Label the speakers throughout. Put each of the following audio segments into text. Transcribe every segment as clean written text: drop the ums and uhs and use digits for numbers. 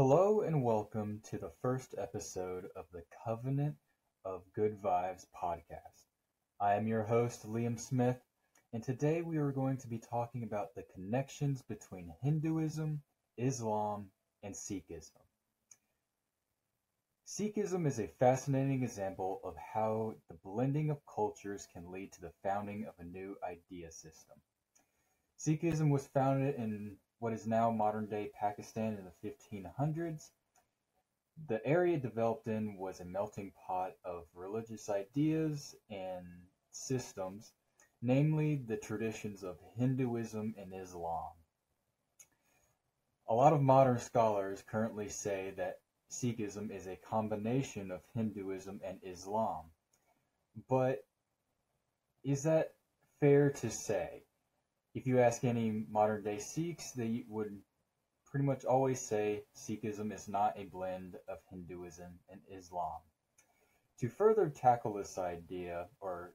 Speaker 1: Hello and welcome to the first episode of the Covenant of Good Vibes podcast. I am your host, Liam Smith, and today we are going to be talking about the connections between Hinduism, Islam, and Sikhism. Sikhism is a fascinating example of how the blending of cultures can lead to the founding of a new idea system. Sikhism was founded in what is now modern-day Pakistan in the 1500s. The area it developed in was a melting pot of religious ideas and systems, namely the traditions of Hinduism and Islam. A lot of modern scholars currently say that Sikhism is a combination of Hinduism and Islam. But is that fair to say? If you ask any modern day Sikhs, they would pretty much always say Sikhism is not a blend of Hinduism and Islam. To further tackle this idea or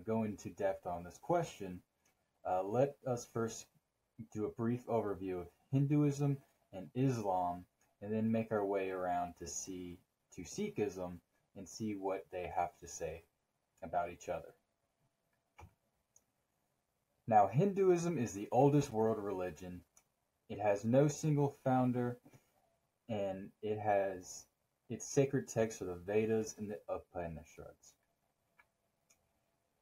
Speaker 1: go into depth on this question, let us first do a brief overview of Hinduism and Islam and then make our way around to Sikhism and see what they have to say about each other. Now, Hinduism is the oldest world religion. It has no single founder, and it has its sacred texts are the Vedas and the Upanishads.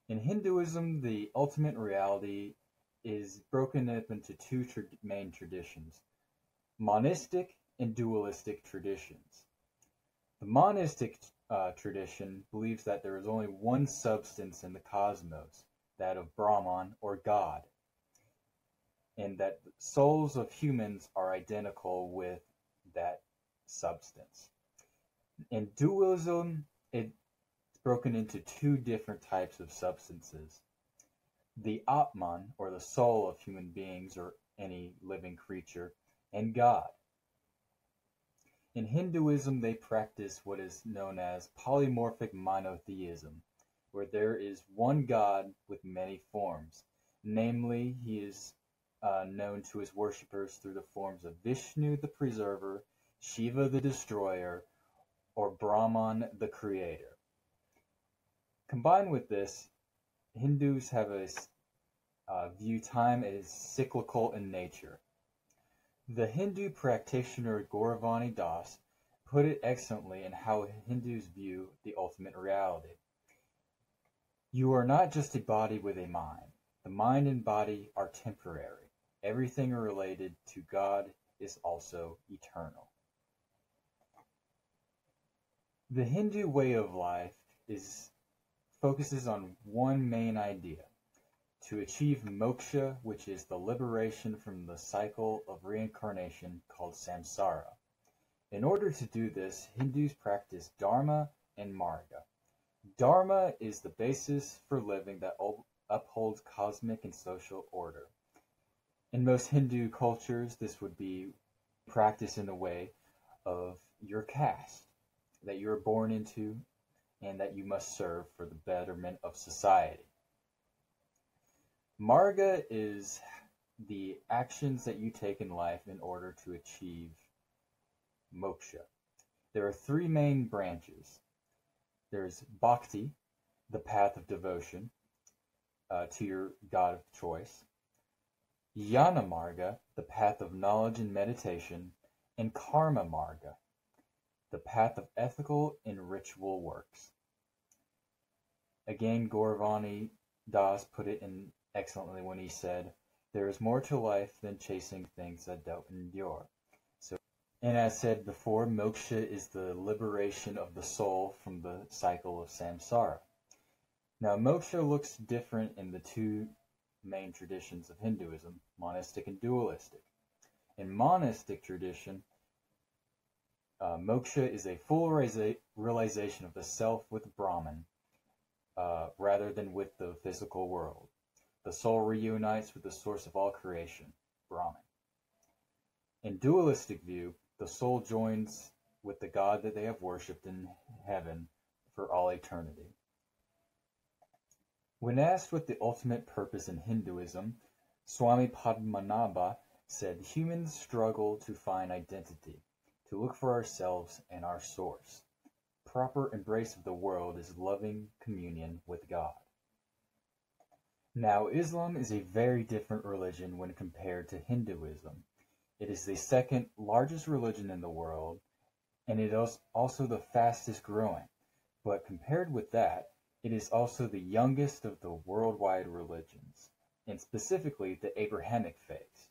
Speaker 1: In Hinduism, the ultimate reality is broken up into two main traditions, monistic and dualistic traditions. The monistic tradition believes that there is only one substance in the cosmos, that of Brahman or God, and that the souls of humans are identical with that substance. In dualism, it's broken into two different types of substances. The Atman, or the soul of human beings or any living creature, and God. In Hinduism, they practice what is known as polymorphic monotheism, where there is one God with many forms. Namely, he is known to his worshippers through the forms of Vishnu the Preserver, Shiva the Destroyer, or Brahman the Creator. Combined with this, Hindus have view time as cyclical in nature. The Hindu practitioner Gauravani Das put it excellently in how Hindus view the ultimate reality. You are not just a body with a mind. The mind and body are temporary. Everything related to God is also eternal. The Hindu way of life focuses on one main idea, to achieve moksha, which is the liberation from the cycle of reincarnation called samsara. In order to do this, Hindus practice dharma and marga. Dharma is the basis for living that upholds cosmic and social order. In most Hindu cultures, this would be practiced in the way of your caste that you're born into and that you must serve for the betterment of society. Marga is the actions that you take in life in order to achieve moksha. There are three main branches. There's bhakti, the path of devotion to your God of choice. Jnana marga, the path of knowledge and meditation. And karma marga, the path of ethical and ritual works. Again, Gauravani Das put it in excellently when he said, "There is more to life than chasing things that don't endure." And as said before, moksha is the liberation of the soul from the cycle of samsara. Now, moksha looks different in the two main traditions of Hinduism, monistic and dualistic. In monistic tradition, moksha is a full realization of the self with Brahman, rather than with the physical world. The soul reunites with the source of all creation, Brahman. In dualistic view, the soul joins with the God that they have worshipped in heaven for all eternity. When asked what the ultimate purpose in Hinduism, Swami Padmanabha said humans struggle to find identity. to look for ourselves and our source. Proper embrace of the world is loving communion with God. Now, Islam is a very different religion when compared to Hinduism. It is the second largest religion in the world, and it is also the fastest growing. But compared with that, it is also the youngest of the worldwide religions, and specifically the Abrahamic faith.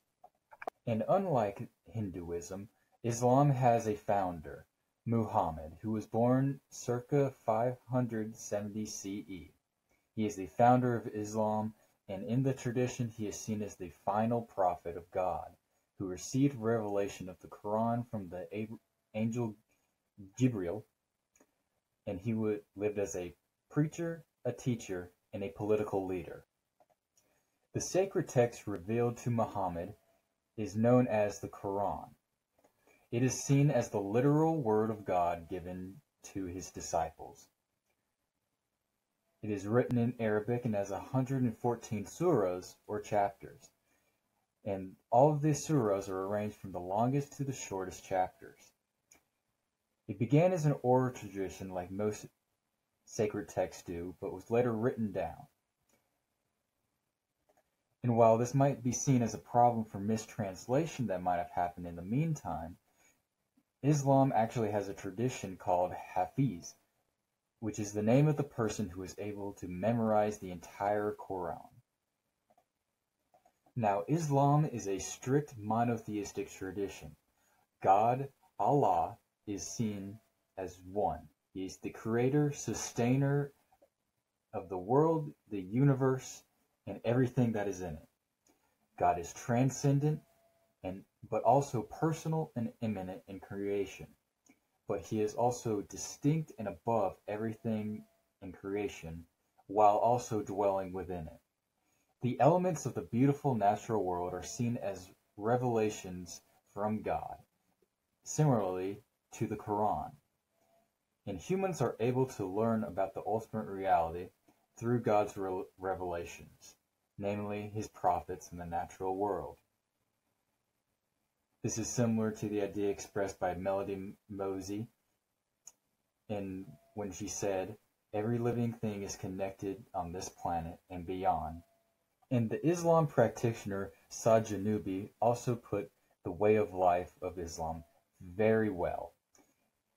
Speaker 1: And unlike Hinduism, Islam has a founder, Muhammad, who was born circa 570 CE. He is the founder of Islam, and in the tradition he is seen as the final prophet of God, who received revelation of the Quran from the angel Jibril, and he lived as a preacher, a teacher, and a political leader. The sacred text revealed to Muhammad is known as the Quran. It is seen as the literal word of God given to his disciples. It is written in Arabic and has 114 surahs or chapters, and all of these surahs are arranged from the longest to the shortest chapters. It began as an oral tradition like most sacred texts do, but was later written down. And while this might be seen as a problem for mistranslation that might have happened in the meantime, Islam actually has a tradition called Hafiz, which is the name of the person who is able to memorize the entire Quran. Now, Islam is a strict monotheistic tradition. God, Allah, is seen as one. He is the creator, sustainer of the world, the universe, and everything that is in it. God is transcendent, but also personal and immanent in creation. But he is also distinct and above everything in creation, while also dwelling within it. The elements of the beautiful natural world are seen as revelations from God, similarly to the Quran. And humans are able to learn about the ultimate reality through God's revelations, namely his prophets in the natural world. This is similar to the idea expressed by Melody Mosey when she said, "Every living thing is connected on this planet and beyond." And the Islam practitioner Saad Janubi also put the way of life of Islam very well.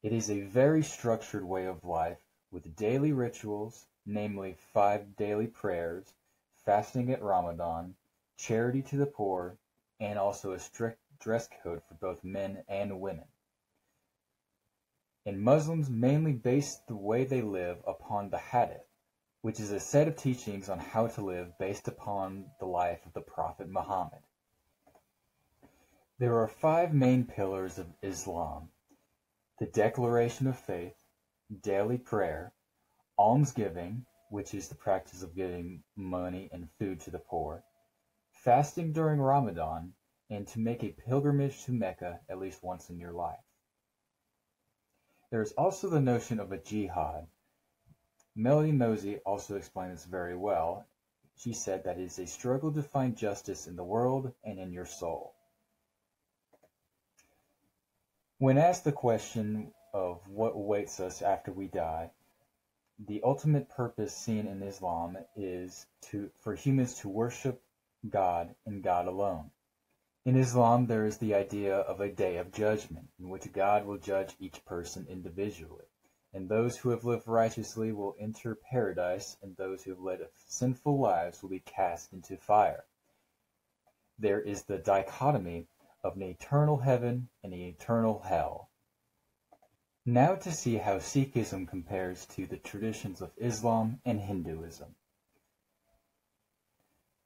Speaker 1: It is a very structured way of life with daily rituals, namely 5 daily prayers, fasting at Ramadan, charity to the poor, and also a strict dress code for both men and women. And Muslims mainly base the way they live upon the Hadith, which is a set of teachings on how to live based upon the life of the Prophet Muhammad. There are 5 main pillars of Islam: the declaration of faith, daily prayer, almsgiving, which is the practice of giving money and food to the poor, fasting during Ramadan, and to make a pilgrimage to Mecca at least once in your life. There is also the notion of a jihad. Melody Mosey also explained this very well. She said that it is a struggle to find justice in the world and in your soul. When asked the question of what awaits us after we die, the ultimate purpose seen in Islam is for humans to worship God and God alone. In Islam, there is the idea of a day of judgment, in which God will judge each person individually, and those who have lived righteously will enter paradise, and those who have led sinful lives will be cast into fire. There is the dichotomy of an eternal heaven and an eternal hell. Now to see how Sikhism compares to the traditions of Islam and Hinduism.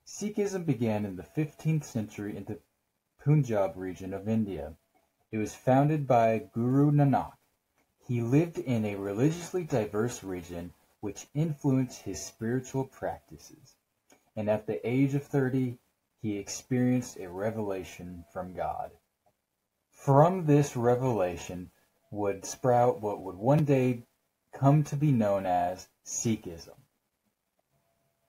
Speaker 1: Sikhism began in the 15th century in the Punjab region of India. It was founded by Guru Nanak. He lived in a religiously diverse region which influenced his spiritual practices, and at the age of 30, he experienced a revelation from God. From this revelation would sprout what would one day come to be known as Sikhism.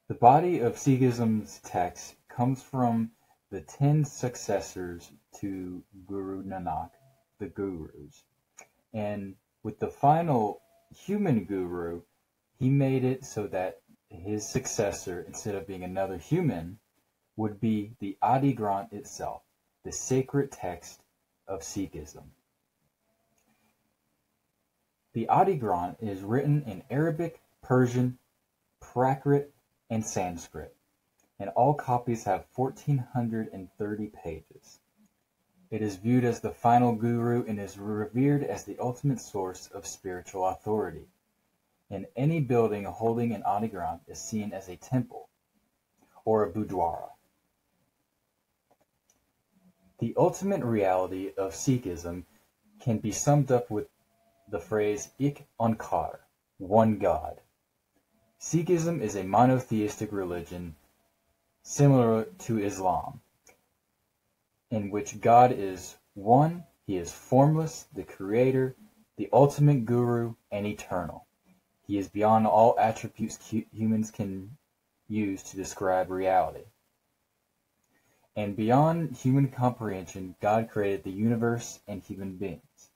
Speaker 1: The body of Sikhism's text comes from the 10 successors to Guru Nanak, the gurus. And with the final human guru, he made it so that his successor, instead of being another human, would be the Adi Granth itself, the sacred text of Sikhism. The Adi Granth is written in Arabic, Persian, Prakrit, and Sanskrit, and all copies have 1,430 pages. It is viewed as the final guru and is revered as the ultimate source of spiritual authority. And any building holding an Adi Granth is seen as a temple or a boudoir. The ultimate reality of Sikhism can be summed up with the phrase Ik Onkar, one God. Sikhism is a monotheistic religion similar to Islam, in which God is one, he is formless, the creator, the ultimate guru, and eternal. He is beyond all attributes humans can use to describe reality. And beyond human comprehension, God created the universe and human beings.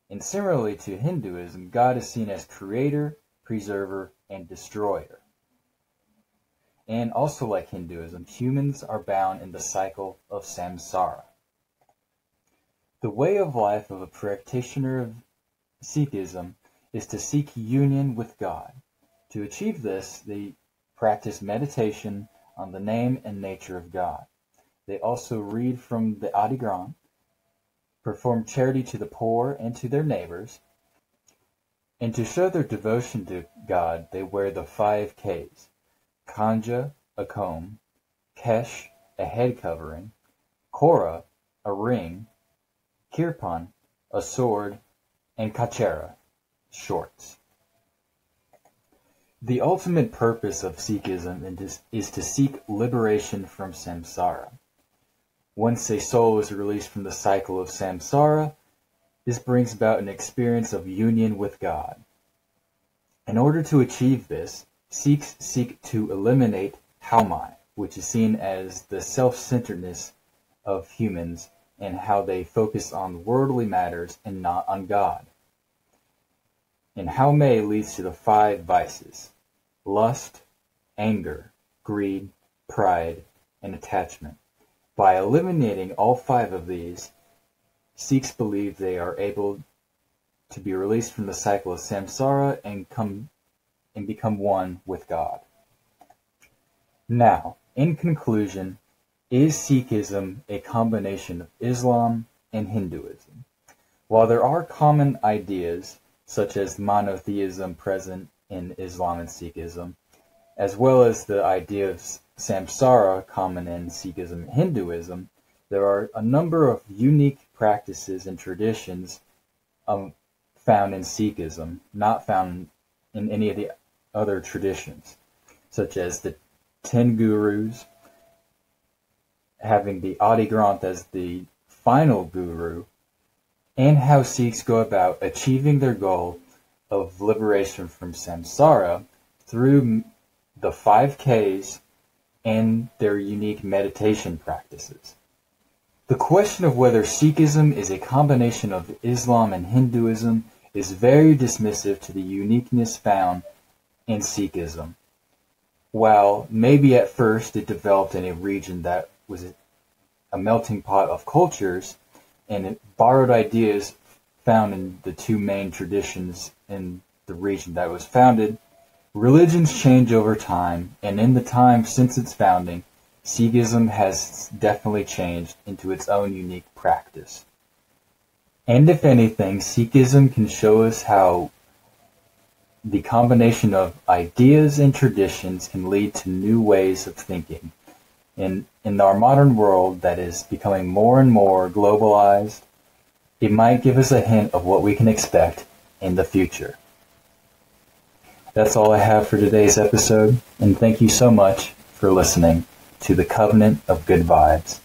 Speaker 1: And similarly to Hinduism, God is seen as creator, preserver, and destroyer. And also like Hinduism, humans are bound in the cycle of samsara. The way of life of a practitioner of Sikhism is to seek union with God. To achieve this, they practice meditation on the name and nature of God. They also read from the Adi Granth, perform charity to the poor and to their neighbors, and to show their devotion to God, they wear the 5 Ks: Kanja, a comb; Kesh, a head covering; Kora, a ring; Kirpan, a sword; and Kachera, shorts. The ultimate purpose of Sikhism is to seek liberation from samsara. Once a soul is released from the cycle of samsara, this brings about an experience of union with God. In order to achieve this, Sikhs seek to eliminate Haumai, which is seen as the self-centeredness of humans and how they focus on worldly matters and not on God. And Haumai leads to the 5 vices: lust, anger, greed, pride, and attachment. By eliminating all 5 of these, Sikhs believe they are able to be released from the cycle of samsara and become one with God. Now, in conclusion, is Sikhism a combination of Islam and Hinduism? While there are common ideas, such as monotheism present in Islam and Sikhism, as well as the idea of samsara common in Sikhism and Hinduism, there are a number of unique practices and traditions found in Sikhism, not found in any of the other traditions, such as the 10 gurus, having the Adi Granth as the final guru, and how Sikhs go about achieving their goal of liberation from samsara through the 5 Ks and their unique meditation practices. The question of whether Sikhism is a combination of Islam and Hinduism is very dismissive to the uniqueness found in Sikhism. While maybe at first it developed in a region that was a melting pot of cultures, and it borrowed ideas found in the 2 main traditions in the region that was founded, religions change over time, and in the time since its founding, Sikhism has definitely changed into its own unique practice. And if anything, Sikhism can show us how the combination of ideas and traditions can lead to new ways of thinking. In our modern world that is becoming more and more globalized, it might give us a hint of what we can expect in the future. That's all I have for today's episode, and thank you so much for listening to the Covenant of Good Vibes.